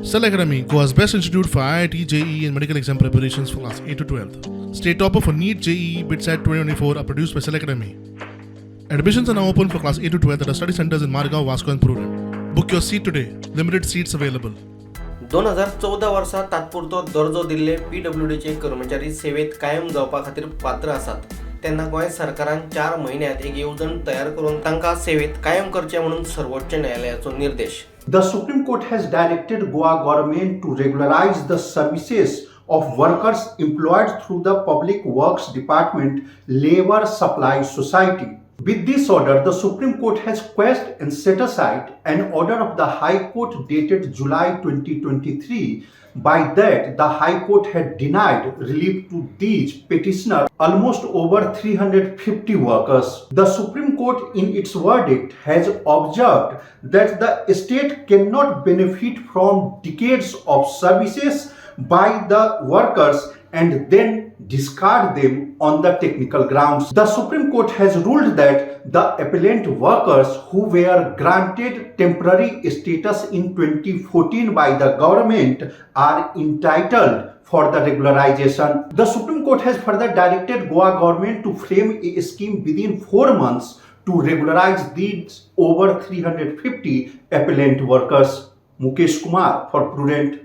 Cell Academy, Goa's best institute for IIT, JEE and medical exam preparations for class 8 to 12. State topper for NEET, JEE, BITSAT 2024 are produced by Cell Academy. Admissions are now open for class 8 to 12 at our study centers in Margao, Vasco and Prudent. Book your seat today. Limited seats available. 2014 वर्सात तात्पुरतो दर्जो दिल्ले PWDचे कर्मचारी सेवेत कायम जावपा खातीर पात्र आसात. त्यांना गोंय सरकारान 4 महिन्यात एक येवजण तयार करून तांकां सेवेत कायम करचे म्हणून सर्वोच्च न्यायालयाचो निर्देश. The Supreme Court has directed Goa government to regularize the services of workers employed through the Public Works Department Labour Supply Society. With this order, the Supreme Court has quashed and set aside an order of the High Court dated July 2023. By that, the High Court had denied relief to these petitioners, almost over 350 workers. The Supreme Court, in its verdict, has observed that the state cannot benefit from decades of services by the workers and then discard them on the technical grounds. The Supreme Court has ruled that the appellant workers who were granted temporary status in 2014 by the government are entitled for the regularization. The Supreme Court has further directed Goa government to frame a scheme within 4 months to regularize these over 350 appellant workers. Mukesh Kumar for Prudent.